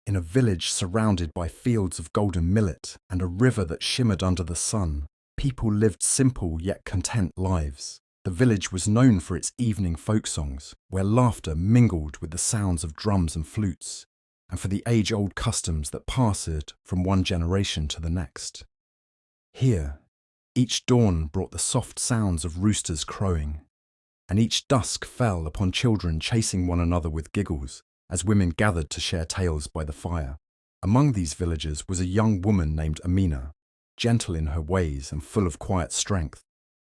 In a village surrounded by fields of golden millet and a river that shimmered under the sun, people lived simple yet content lives. The village was known for its evening folk songs, where laughter mingled with the sounds of drums and flutes, and for the age-old customs that passed from one generation to the next. Here, each dawn brought the soft sounds of roosters crowing, and each dusk fell upon children chasing one another with giggles as women gathered to share tales by the fire. Among these villagers was a young woman named Amina, gentle in her ways and full of quiet strength.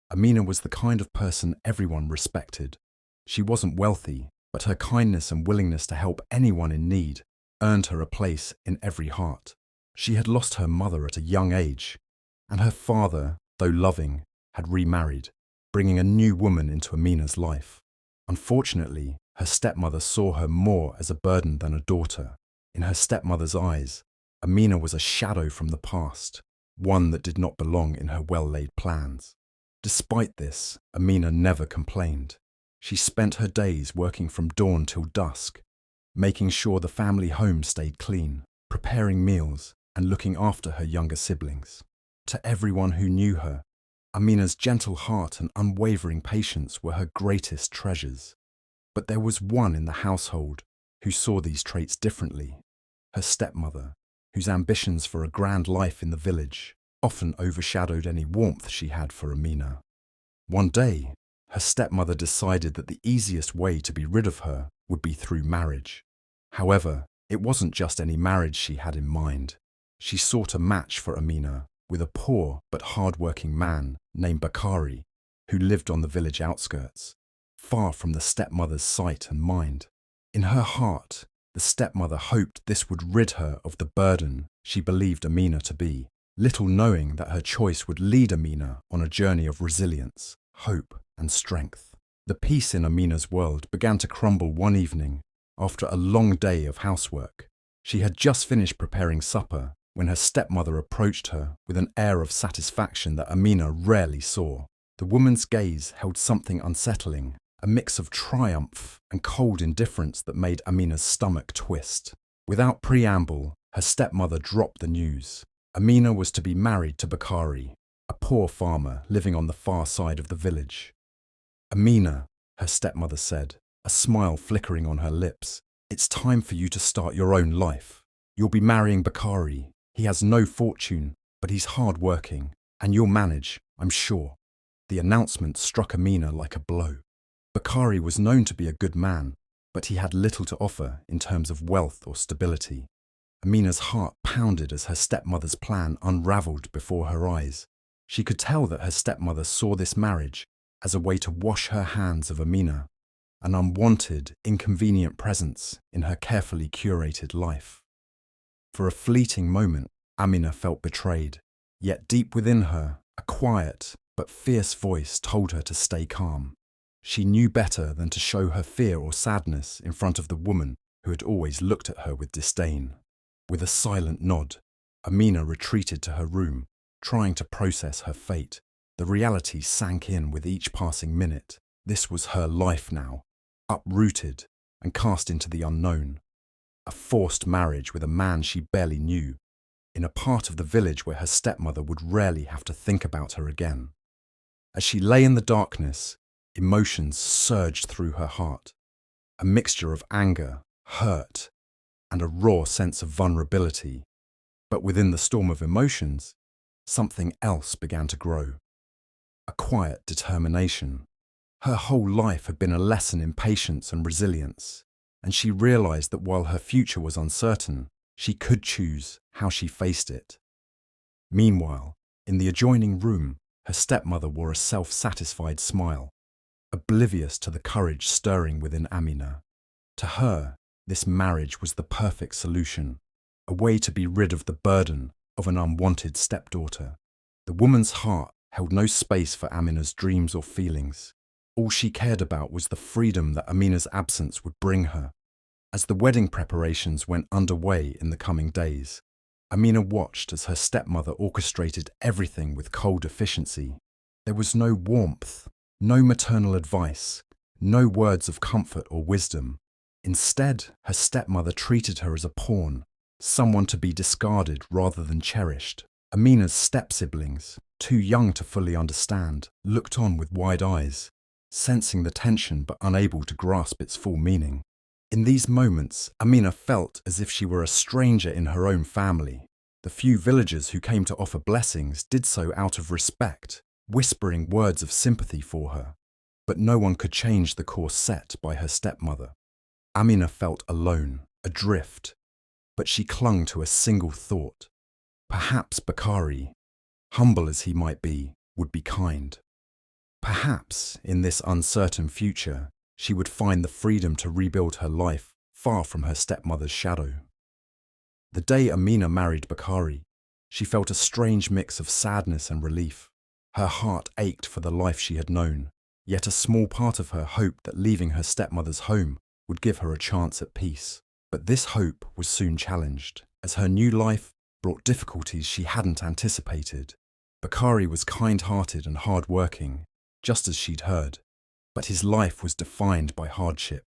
Amina was the kind of person everyone respected. She wasn't wealthy, but her kindness and willingness to help anyone in need earned her a place in every heart. She had lost her mother at a young age, and her father, though loving, had remarried, bringing a new woman into Amina's life. Unfortunately, her stepmother saw her more as a burden than a daughter. In her stepmother's eyes, Amina was a shadow from the past, one that did not belong in her well-laid plans. Despite this, Amina never complained. She spent her days working from dawn till dusk, making sure the family home stayed clean, preparing meals, and looking after her younger siblings. To everyone who knew her, Amina's gentle heart and unwavering patience were her greatest treasures. But there was one in the household who saw these traits differently: her stepmother, whose ambitions for a grand life in the village often overshadowed any warmth she had for Amina. One day, her stepmother decided that the easiest way to be rid of her would be through marriage. However, it wasn't just any marriage she had in mind. She sought a match for Amina with a poor but hard-working man named Bakari, who lived on the village outskirts, far from the stepmother's sight and mind. In her heart, the stepmother hoped this would rid her of the burden she believed Amina to be, little knowing that her choice would lead Amina on a journey of resilience, hope, and strength. The peace in Amina's world began to crumble one evening after a long day of housework. She had just finished preparing supper when her stepmother approached her with an air of satisfaction that Amina rarely saw. The woman's gaze held something unsettling, a mix of triumph and cold indifference that made Amina's stomach twist. Without preamble, her stepmother dropped the news. Amina was to be married to Bakari, a poor farmer living on the far side of the village. "Amina," her stepmother said, a smile flickering on her lips, "it's time for you to start your own life. You'll be marrying Bakari. He has no fortune, but he's hard-working, and you'll manage, I'm sure." The announcement struck Amina like a blow. Bakari was known to be a good man, but he had little to offer in terms of wealth or stability. Amina's heart pounded as her stepmother's plan unravelled before her eyes. She could tell that her stepmother saw this marriage as a way to wash her hands of Amina, an unwanted, inconvenient presence in her carefully curated life. For a fleeting moment, Amina felt betrayed, yet deep within her, a quiet but fierce voice told her to stay calm. She knew better than to show her fear or sadness in front of the woman who had always looked at her with disdain. With a silent nod, Amina retreated to her room, trying to process her fate. The reality sank in with each passing minute. This was her life now, uprooted and cast into the unknown. A forced marriage with a man she barely knew, in a part of the village where her stepmother would rarely have to think about her again. As she lay in the darkness, emotions surged through her heart, a mixture of anger, hurt, and a raw sense of vulnerability. But within the storm of emotions, something else began to grow. A quiet determination. Her whole life had been a lesson in patience and resilience, and she realized that while her future was uncertain, she could choose how she faced it. Meanwhile, in the adjoining room, her stepmother wore a self-satisfied smile, oblivious to the courage stirring within Amina. To her, this marriage was the perfect solution, a way to be rid of the burden of an unwanted stepdaughter. The woman's heart held no space for Amina's dreams or feelings. All she cared about was the freedom that Amina's absence would bring her. As the wedding preparations went underway in the coming days, Amina watched as her stepmother orchestrated everything with cold efficiency. There was no warmth, no maternal advice, no words of comfort or wisdom. Instead, her stepmother treated her as a pawn, someone to be discarded rather than cherished. Amina's step-siblings, too young to fully understand, looked on with wide eyes, sensing the tension but unable to grasp its full meaning. In these moments, Amina felt as if she were a stranger in her own family. The few villagers who came to offer blessings did so out of respect, whispering words of sympathy for her. But no one could change the course set by her stepmother. Amina felt alone, adrift, but she clung to a single thought. Perhaps Bakari, humble as he might be, would be kind. Perhaps, in this uncertain future, she would find the freedom to rebuild her life far from her stepmother's shadow. The day Amina married Bakari, she felt a strange mix of sadness and relief. Her heart ached for the life she had known, yet a small part of her hoped that leaving her stepmother's home would give her a chance at peace. But this hope was soon challenged, as her new life brought difficulties she hadn't anticipated. Bakari was kind-hearted and hard-working, just as she'd heard, but his life was defined by hardship.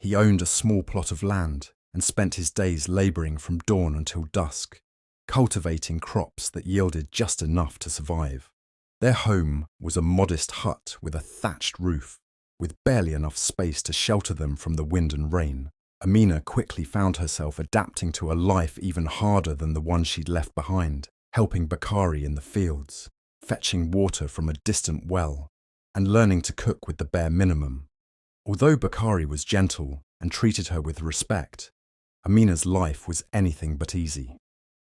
He owned a small plot of land and spent his days labouring from dawn until dusk, cultivating crops that yielded just enough to survive. Their home was a modest hut with a thatched roof, with barely enough space to shelter them from the wind and rain. Amina quickly found herself adapting to a life even harder than the one she'd left behind, helping Bakari in the fields, fetching water from a distant well, and learning to cook with the bare minimum. Although Bakari was gentle and treated her with respect, Amina's life was anything but easy.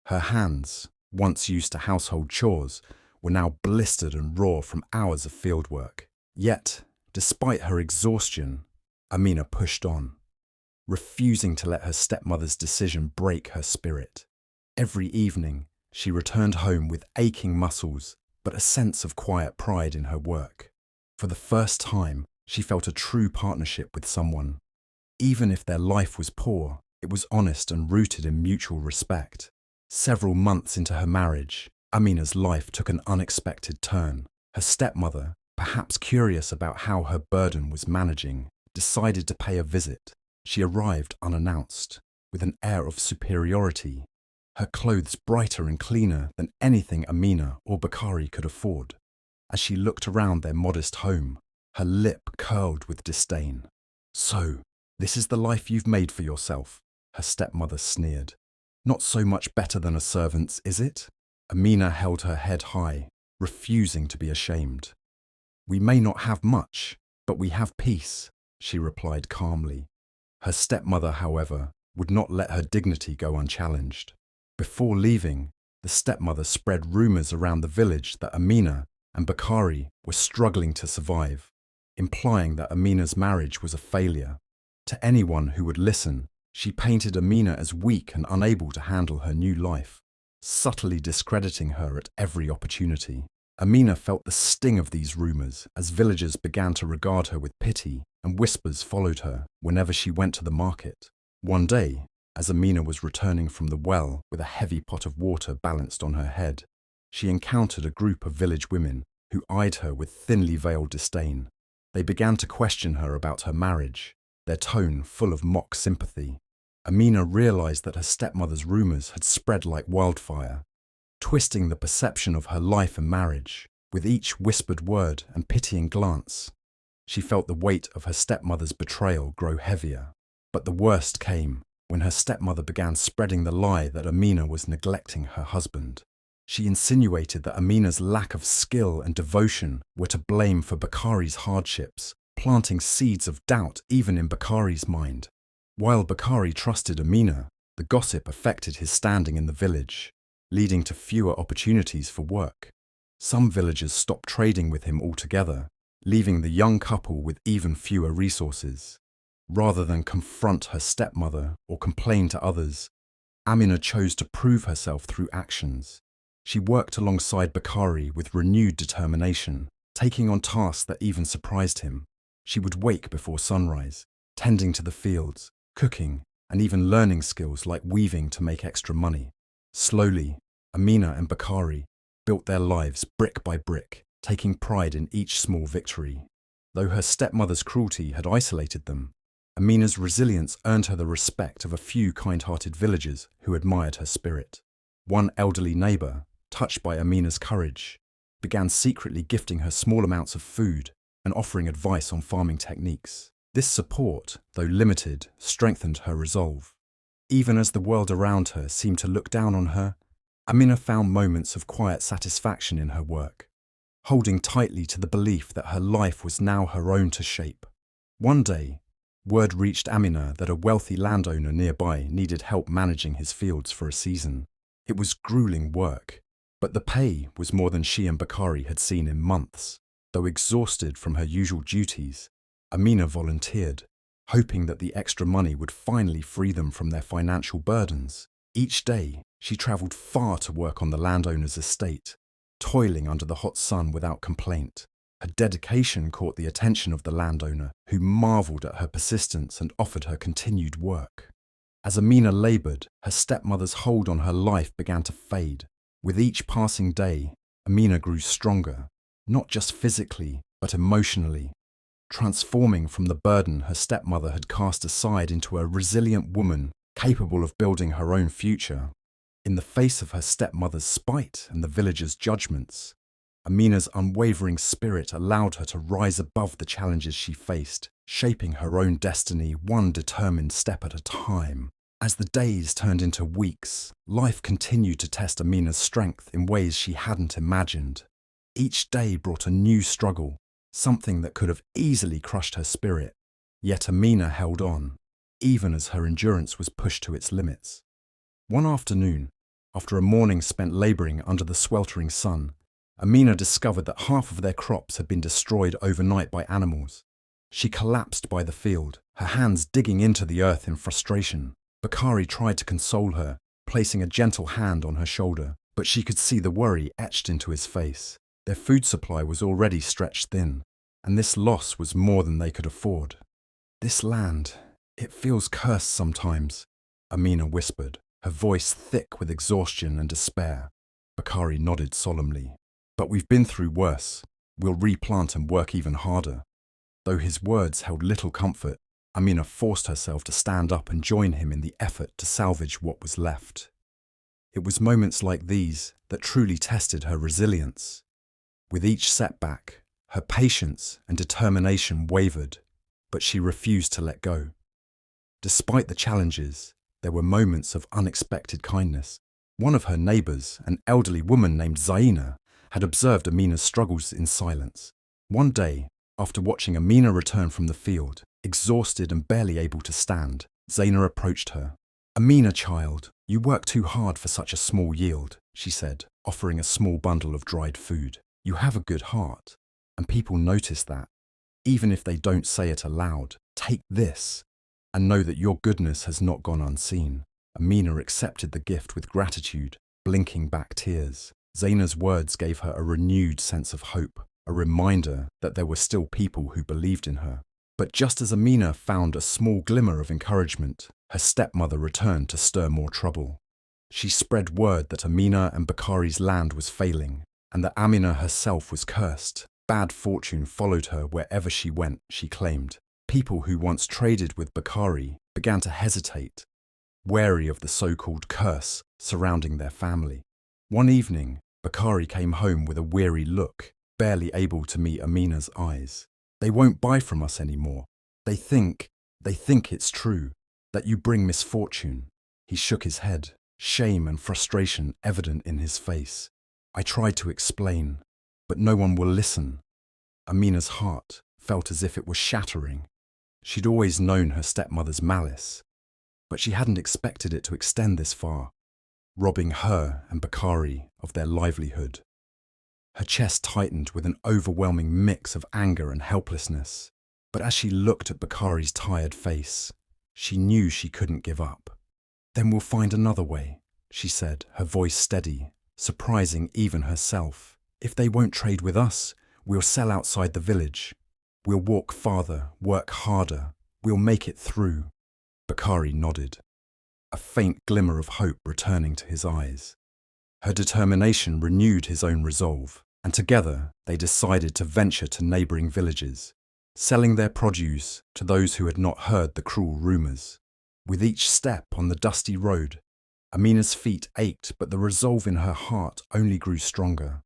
Her hands, once used to household chores, were now blistered and raw from hours of fieldwork. Yet, despite her exhaustion, Amina pushed on, refusing to let her stepmother's decision break her spirit. Every evening, she returned home with aching muscles, but a sense of quiet pride in her work. For the first time, she felt a true partnership with someone. Even if their life was poor, it was honest and rooted in mutual respect. Several months into her marriage, Amina's life took an unexpected turn. Her stepmother, perhaps curious about how her burden was managing, decided to pay a visit. She arrived unannounced, with an air of superiority, her clothes brighter and cleaner than anything Amina or Bakari could afford. As she looked around their modest home, her lip curled with disdain. "So, this is the life you've made for yourself," her stepmother sneered. "Not so much better than a servant's, is it?" Amina held her head high, refusing to be ashamed. "We may not have much, but we have peace," she replied calmly. Her stepmother, however, would not let her dignity go unchallenged. Before leaving, the stepmother spread rumours around the village that Amina and Bakari were struggling to survive, implying that Amina's marriage was a failure. To anyone who would listen, she painted Amina as weak and unable to handle her new life, subtly discrediting her at every opportunity. Amina felt the sting of these rumours as villagers began to regard her with pity, and whispers followed her whenever she went to the market. One day, as Amina was returning from the well with a heavy pot of water balanced on her head, she encountered a group of village women who eyed her with thinly veiled disdain. They began to question her about her marriage, their tone full of mock sympathy. Amina realized that her stepmother's rumours had spread like wildfire, twisting the perception of her life and marriage. With each whispered word and pitying glance, she felt the weight of her stepmother's betrayal grow heavier. But the worst came when her stepmother began spreading the lie that Amina was neglecting her husband. She insinuated that Amina's lack of skill and devotion were to blame for Bakari's hardships, planting seeds of doubt even in Bakari's mind. While Bakari trusted Amina, the gossip affected his standing in the village, leading to fewer opportunities for work. Some villagers stopped trading with him altogether, leaving the young couple with even fewer resources. Rather than confront her stepmother or complain to others, Amina chose to prove herself through actions. She worked alongside Bakari with renewed determination, taking on tasks that even surprised him. She would wake before sunrise, tending to the fields, cooking, and even learning skills like weaving to make extra money. Slowly, Amina and Bakari built their lives brick by brick, taking pride in each small victory. Though her stepmother's cruelty had isolated them, Amina's resilience earned her the respect of a few kind-hearted villagers who admired her spirit. One elderly neighbour, touched by Amina's courage, began secretly gifting her small amounts of food and offering advice on farming techniques. This support, though limited, strengthened her resolve. Even as the world around her seemed to look down on her, Amina found moments of quiet satisfaction in her work, holding tightly to the belief that her life was now her own to shape. One day, word reached Amina that a wealthy landowner nearby needed help managing his fields for a season. It was grueling work, but the pay was more than she and Bakari had seen in months. Though exhausted from her usual duties, Amina volunteered, hoping that the extra money would finally free them from their financial burdens. Each day, she travelled far to work on the landowner's estate, toiling under the hot sun without complaint. Her dedication caught the attention of the landowner, who marvelled at her persistence and offered her continued work. As Amina laboured, her stepmother's hold on her life began to fade. With each passing day, Amina grew stronger, not just physically, but emotionally, transforming from the burden her stepmother had cast aside into a resilient woman capable of building her own future. In the face of her stepmother's spite and the villagers' judgments, Amina's unwavering spirit allowed her to rise above the challenges she faced, shaping her own destiny one determined step at a time. As the days turned into weeks, life continued to test Amina's strength in ways she hadn't imagined. Each day brought a new struggle, something that could have easily crushed her spirit. Yet Amina held on, even as her endurance was pushed to its limits. One afternoon, after a morning spent labouring under the sweltering sun, Amina discovered that half of their crops had been destroyed overnight by animals. She collapsed by the field, her hands digging into the earth in frustration. Bakari tried to console her, placing a gentle hand on her shoulder, but she could see the worry etched into his face. Their food supply was already stretched thin, and this loss was more than they could afford. "This land, it feels cursed sometimes," Amina whispered, her voice thick with exhaustion and despair. Bakari nodded solemnly. "But we've been through worse. We'll replant and work even harder." Though his words held little comfort, Amina forced herself to stand up and join him in the effort to salvage what was left. It was moments like these that truly tested her resilience. With each setback, her patience and determination wavered, but she refused to let go. Despite the challenges, there were moments of unexpected kindness. One of her neighbours, an elderly woman named Zena, had observed Amina's struggles in silence. One day, after watching Amina return from the field, exhausted and barely able to stand, Zena approached her. "Amina, child, you work too hard for such a small yield," she said, offering a small bundle of dried food. "You have a good heart, and people notice that. Even if they don't say it aloud, take this, and know that your goodness has not gone unseen." Amina accepted the gift with gratitude, blinking back tears. Zena's words gave her a renewed sense of hope, a reminder that there were still people who believed in her. But just as Amina found a small glimmer of encouragement, her stepmother returned to stir more trouble. She spread word that Amina and Bakari's land was failing, and that Amina herself was cursed. Bad fortune followed her wherever she went, she claimed. People who once traded with Bakari began to hesitate, wary of the so-called curse surrounding their family. One evening, Bakari came home with a weary look, barely able to meet Amina's eyes. "They won't buy from us anymore. They think it's true, that you bring misfortune." He shook his head, shame and frustration evident in his face. "I tried to explain, but no one will listen." Amina's heart felt as if it was shattering. She'd always known her stepmother's malice, but she hadn't expected it to extend this far, robbing her and Bakari of their livelihood. Her chest tightened with an overwhelming mix of anger and helplessness, but as she looked at Bakari's tired face, she knew she couldn't give up. "Then we'll find another way," she said, her voice steady, surprising even herself. "If they won't trade with us, we'll sell outside the village. We'll walk farther, work harder. We'll make it through." Bakari nodded, a faint glimmer of hope returning to his eyes. Her determination renewed his own resolve, and together they decided to venture to neighbouring villages. selling their produce to those who had not heard the cruel rumours. With each step on the dusty road, Amina's feet ached, but the resolve in her heart only grew stronger.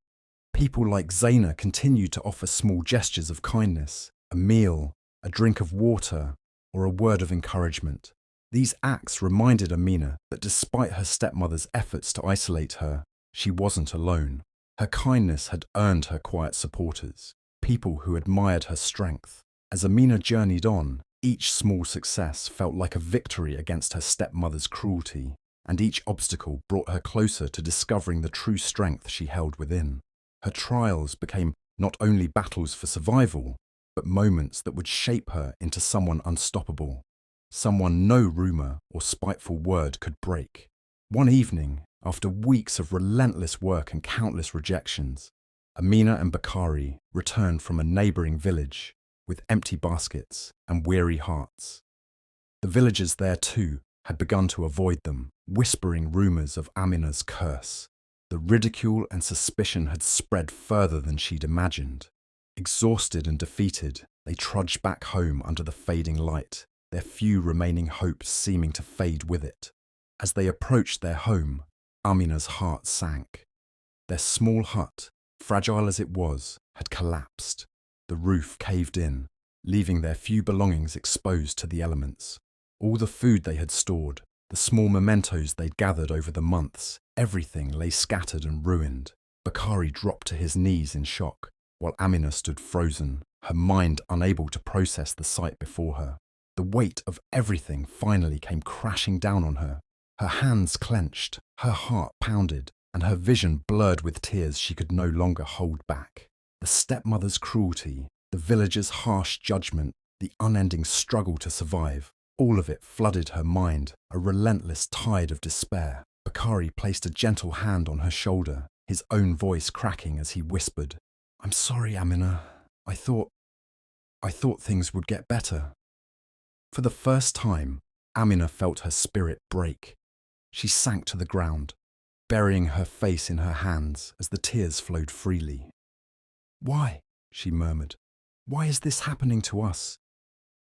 People like Zena continued to offer small gestures of kindness, a meal, a drink of water, or a word of encouragement. These acts reminded Amina that despite her stepmother's efforts to isolate her, she wasn't alone. Her kindness had earned her quiet supporters, people who admired her strength. As Amina journeyed on, each small success felt like a victory against her stepmother's cruelty, and each obstacle brought her closer to discovering the true strength she held within. Her trials became not only battles for survival, but moments that would shape her into someone unstoppable, someone no rumour or spiteful word could break. One evening, after weeks of relentless work and countless rejections, Amina and Bakari returned from a neighbouring village with empty baskets and weary hearts. The villagers there too had begun to avoid them, whispering rumours of Amina's curse. The ridicule and suspicion had spread further than she'd imagined. Exhausted and defeated, they trudged back home under the fading light, their few remaining hopes seeming to fade with it. As they approached their home, Amina's heart sank. Their small hut, fragile as it was, had collapsed. The roof caved in, leaving their few belongings exposed to the elements. All the food they had stored, the small mementos they'd gathered over the months, everything lay scattered and ruined. Bakari dropped to his knees in shock, while Amina stood frozen, her mind unable to process the sight before her. The weight of everything finally came crashing down on her. Her hands clenched, her heart pounded, and her vision blurred with tears she could no longer hold back. The stepmother's cruelty, the villagers' harsh judgment, the unending struggle to survive, all of it flooded her mind, a relentless tide of despair. Bakari placed a gentle hand on her shoulder, his own voice cracking as he whispered, "I'm sorry, Amina. I thought things would get better." For the first time, Amina felt her spirit break. She sank to the ground, burying her face in her hands as the tears flowed freely. "Why?" she murmured. "Why is this happening to us?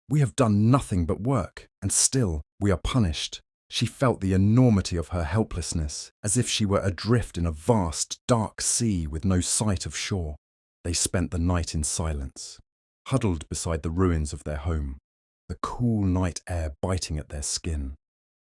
We have done nothing but work, and still we are punished." She felt the enormity of her helplessness, as if she were adrift in a vast, dark sea with no sight of shore. They spent the night in silence, huddled beside the ruins of their home, the cool night air biting at their skin.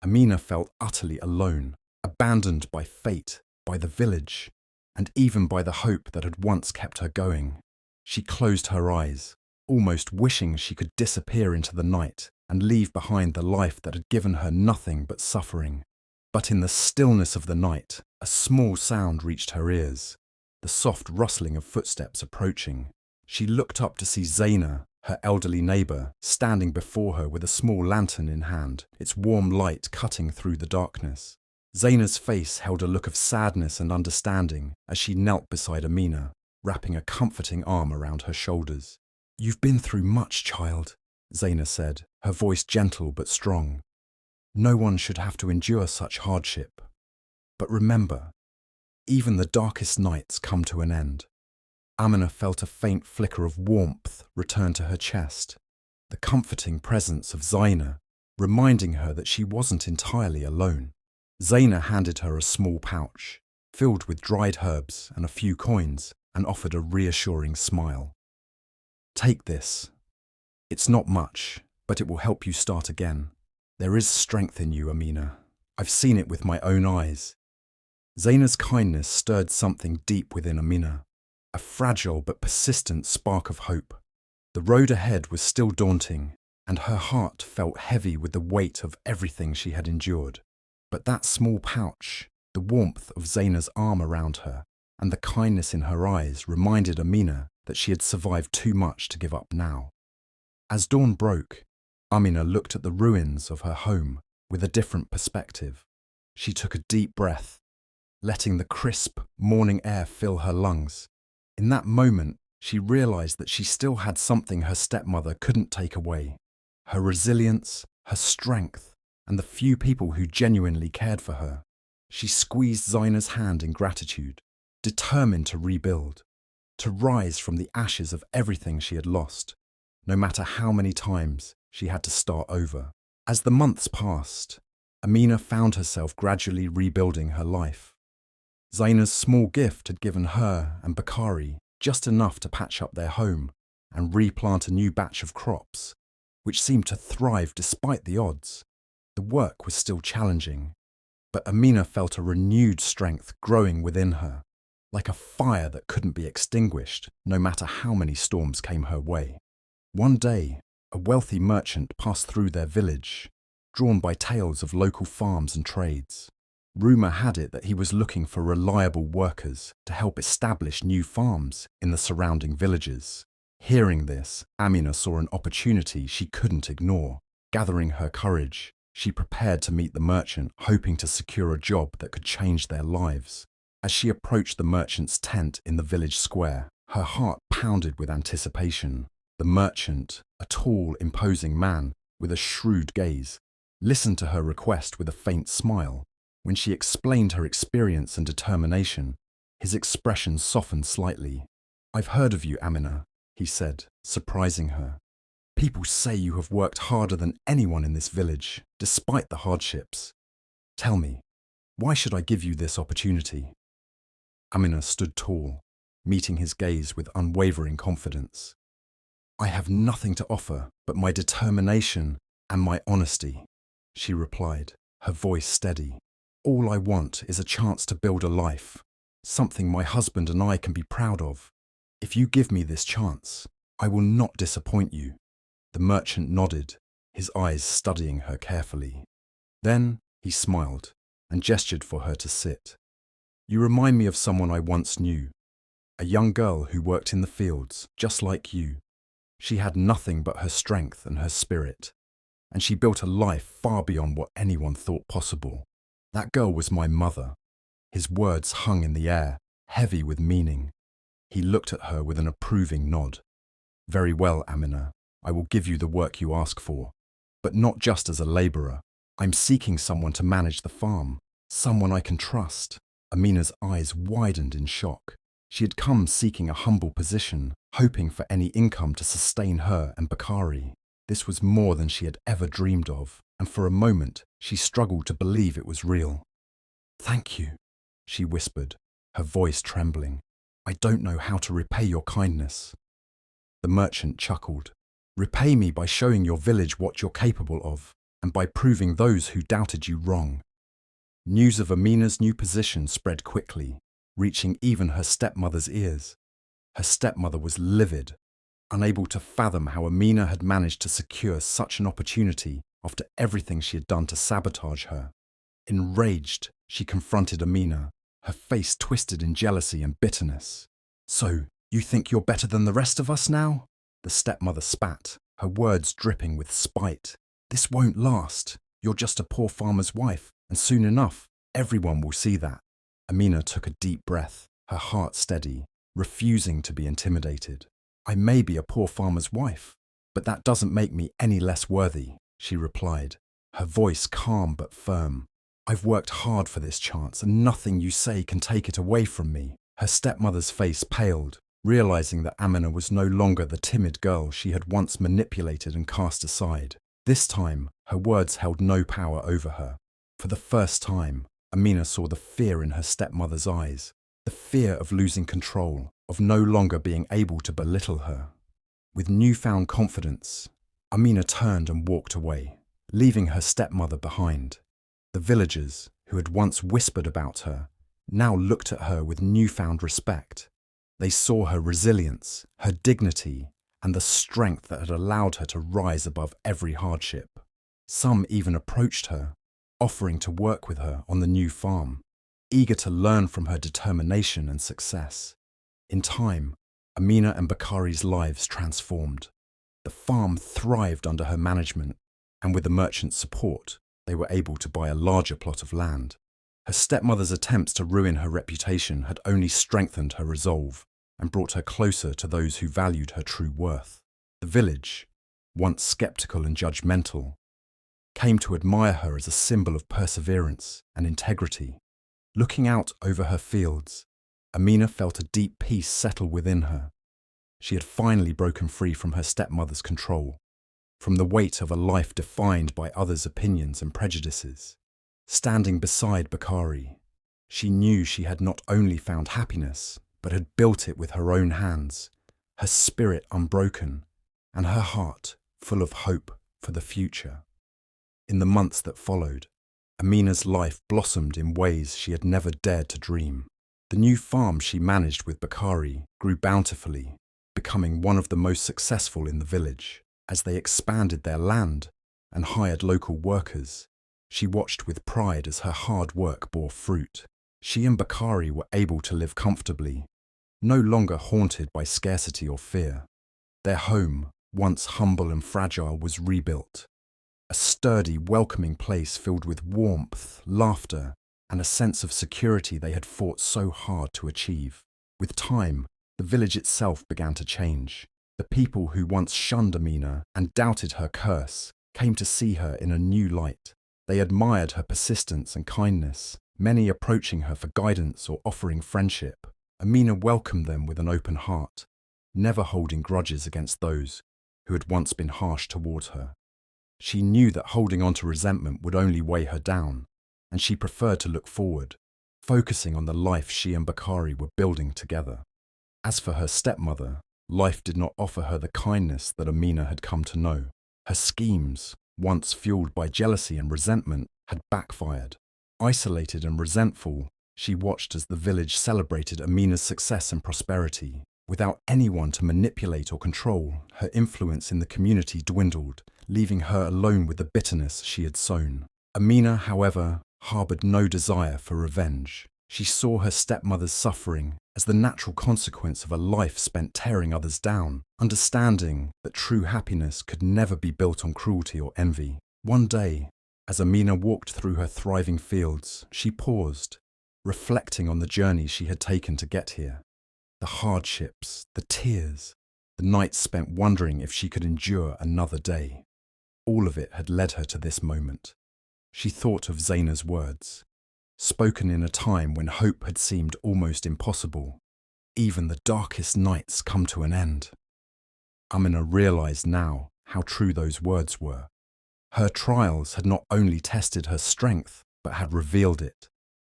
Amina felt utterly alone, abandoned by fate, by the village, and even by the hope that had once kept her going. She closed her eyes, almost wishing she could disappear into the night and leave behind the life that had given her nothing but suffering. But in the stillness of the night, a small sound reached her ears, the soft rustling of footsteps approaching. She looked up to see Zena, her elderly neighbour, standing before her with a small lantern in hand, its warm light cutting through the darkness. Zena's face held a look of sadness and understanding as she knelt beside Amina, wrapping a comforting arm around her shoulders. "You've been through much, child," Zena said, her voice gentle but strong. "No one should have to endure such hardship. But remember, even the darkest nights come to an end." Amina felt a faint flicker of warmth return to her chest, the comforting presence of Zena, reminding her that she wasn't entirely alone. Zena handed her a small pouch, filled with dried herbs and a few coins, and offered a reassuring smile. "Take this. It's not much, but it will help you start again. There is strength in you, Amina. I've seen it with my own eyes." Zena's kindness stirred something deep within Amina, a fragile but persistent spark of hope. The road ahead was still daunting, and her heart felt heavy with the weight of everything she had endured. But that small pouch, the warmth of Zena's arm around her, and the kindness in her eyes reminded Amina that she had survived too much to give up now. As dawn broke, Amina looked at the ruins of her home with a different perspective. She took a deep breath, letting the crisp morning air fill her lungs. In that moment, she realized that she still had something her stepmother couldn't take away: her resilience, her strength, and the few people who genuinely cared for her. She squeezed Zena's hand in gratitude, determined to rebuild, to rise from the ashes of everything she had lost. no matter how many times she had to start over. As the months passed, Amina found herself gradually rebuilding her life. Zena's small gift had given her and Bakari just enough to patch up their home and replant a new batch of crops, which seemed to thrive despite the odds. The work was still challenging, but Amina felt a renewed strength growing within her, like a fire that couldn't be extinguished no matter how many storms came her way. One day, a wealthy merchant passed through their village, drawn by tales of local farms and trades. Rumour had it that he was looking for reliable workers to help establish new farms in the surrounding villages. Hearing this, Amina saw an opportunity she couldn't ignore. Gathering her courage, she prepared to meet the merchant, hoping to secure a job that could change their lives. As she approached the merchant's tent in the village square, her heart pounded with anticipation. The merchant, a tall, imposing man with a shrewd gaze, listened to her request with a faint smile. When she explained her experience and determination, his expression softened slightly. "I've heard of you, Amina," he said, surprising her. "People say you have worked harder than anyone in this village, despite the hardships. Tell me, why should I give you this opportunity?" Amina stood tall, meeting his gaze with unwavering confidence. "I have nothing to offer but my determination and my honesty," she replied, her voice steady. "All I want is a chance to build a life, something my husband and I can be proud of. If you give me this chance, I will not disappoint you." The merchant nodded, his eyes studying her carefully. Then he smiled and gestured for her to sit. "You remind me of someone I once knew, a young girl who worked in the fields, just like you. She had nothing but her strength and her spirit, and she built a life far beyond what anyone thought possible. That girl was my mother." His words hung in the air, heavy with meaning. He looked at her with an approving nod. "Very well, Amina, I will give you the work you ask for, but not just as a labourer. I'm seeking someone to manage the farm, someone I can trust." Amina's eyes widened in shock. She had come seeking a humble position, hoping for any income to sustain her and Bakari. This was more than she had ever dreamed of, and for a moment she struggled to believe it was real. "Thank you," she whispered, her voice trembling. "I don't know how to repay your kindness." The merchant chuckled. "Repay me by showing your village what you're capable of, and by proving those who doubted you wrong." News of Amina's new position spread quickly, reaching even her stepmother's ears. Her stepmother was livid, unable to fathom how Amina had managed to secure such an opportunity after everything she had done to sabotage her. Enraged, she confronted Amina, her face twisted in jealousy and bitterness. "So, you think you're better than the rest of us now?" The stepmother spat, her words dripping with spite. "This won't last. You're just a poor farmer's wife, and soon enough, everyone will see that." Amina took a deep breath, her heart steady, refusing to be intimidated. "I may be a poor farmer's wife, but that doesn't make me any less worthy," she replied, her voice calm but firm. "I've worked hard for this chance, and nothing you say can take it away from me." Her stepmother's face paled, realizing that Amina was no longer the timid girl she had once manipulated and cast aside. This time, her words held no power over her. For the first time, Amina saw the fear in her stepmother's eyes, the fear of losing control, of no longer being able to belittle her. With newfound confidence, Amina turned and walked away, leaving her stepmother behind. The villagers, who had once whispered about her, now looked at her with newfound respect. They saw her resilience, her dignity, and the strength that had allowed her to rise above every hardship. Some even approached her, offering to work with her on the new farm, eager to learn from her determination and success. In time, Amina and Bakari's lives transformed. The farm thrived under her management, and with the merchant's support, they were able to buy a larger plot of land. Her stepmother's attempts to ruin her reputation had only strengthened her resolve and brought her closer to those who valued her true worth. The village, once skeptical and judgmental, came to admire her as a symbol of perseverance and integrity. Looking out over her fields, Amina felt a deep peace settle within her. She had finally broken free from her stepmother's control, from the weight of a life defined by others' opinions and prejudices. Standing beside Bakari, she knew she had not only found happiness, but had built it with her own hands, her spirit unbroken, and her heart full of hope for the future. In the months that followed, Amina's life blossomed in ways she had never dared to dream. The new farm she managed with Bakari grew bountifully, becoming one of the most successful in the village. As they expanded their land and hired local workers, she watched with pride as her hard work bore fruit. She and Bakari were able to live comfortably, no longer haunted by scarcity or fear. Their home, once humble and fragile, was rebuilt. A sturdy, welcoming place filled with warmth, laughter, and a sense of security they had fought so hard to achieve. With time, the village itself began to change. The people who once shunned Amina and doubted her curse came to see her in a new light. They admired her persistence and kindness, many approaching her for guidance or offering friendship. Amina welcomed them with an open heart, never holding grudges against those who had once been harsh towards her. She knew that holding on to resentment would only weigh her down, and she preferred to look forward, focusing on the life she and Bakari were building together. As for her stepmother, life did not offer her the kindness that Amina had come to know. Her schemes, once fueled by jealousy and resentment, had backfired. Isolated and resentful, she watched as the village celebrated Amina's success and prosperity. Without anyone to manipulate or control, her influence in the community dwindled, leaving her alone with the bitterness she had sown. Amina, however, harbored no desire for revenge. She saw her stepmother's suffering as the natural consequence of a life spent tearing others down, understanding that true happiness could never be built on cruelty or envy. One day, as Amina walked through her thriving fields, she paused, reflecting on the journey she had taken to get here. The hardships, the tears, the nights spent wondering if she could endure another day. All of it had led her to this moment. She thought of Zena's words, spoken in a time when hope had seemed almost impossible. Even the darkest nights come to an end. Amina realized now how true those words were. Her trials had not only tested her strength, but had revealed it,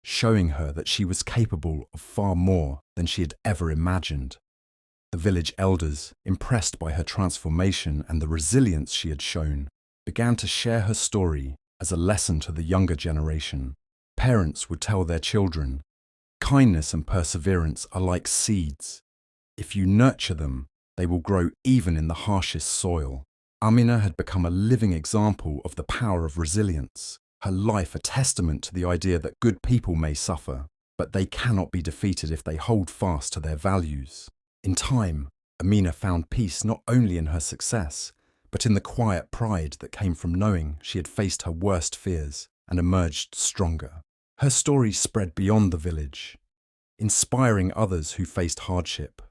showing her that she was capable of far more than she had ever imagined. The village elders, impressed by her transformation and the resilience she had shown, began to share her story as a lesson to the younger generation. Parents would tell their children, kindness and perseverance are like seeds. If you nurture them, they will grow even in the harshest soil. Amina had become a living example of the power of resilience, her life a testament to the idea that good people may suffer, but they cannot be defeated if they hold fast to their values. In time, Amina found peace not only in her success, but in the quiet pride that came from knowing she had faced her worst fears and emerged stronger. Her story spread beyond the village, inspiring others who faced hardship.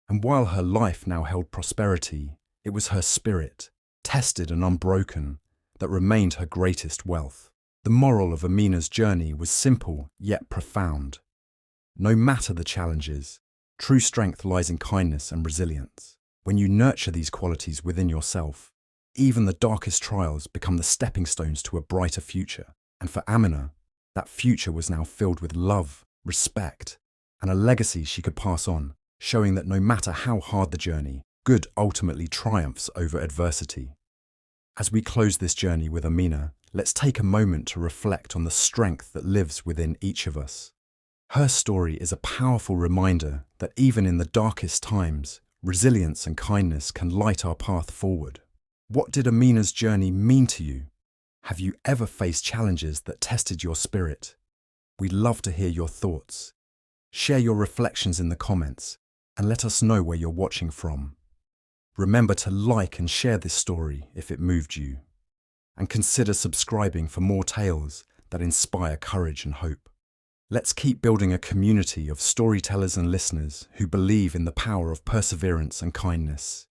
And while her life now held prosperity, it was her spirit, tested and unbroken, that remained her greatest wealth. The moral of Amina's journey was simple yet profound. No matter the challenges, true strength lies in kindness and resilience. When you nurture these qualities within yourself, even the darkest trials become the stepping stones to a brighter future. And for Amina, that future was now filled with love, respect, and a legacy she could pass on, showing that no matter how hard the journey, good ultimately triumphs over adversity. As we close this journey with Amina, let's take a moment to reflect on the strength that lives within each of us. Her story is a powerful reminder that even in the darkest times, resilience and kindness can light our path forward. What did Amina's journey mean to you? Have you ever faced challenges that tested your spirit? We'd love to hear your thoughts. Share your reflections in the comments and let us know where you're watching from. Remember to like and share this story if it moved you. And consider subscribing for more tales that inspire courage and hope. Let's keep building a community of storytellers and listeners who believe in the power of perseverance and kindness.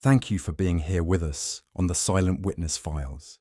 Thank you for being here with us on the Silent Witness Files.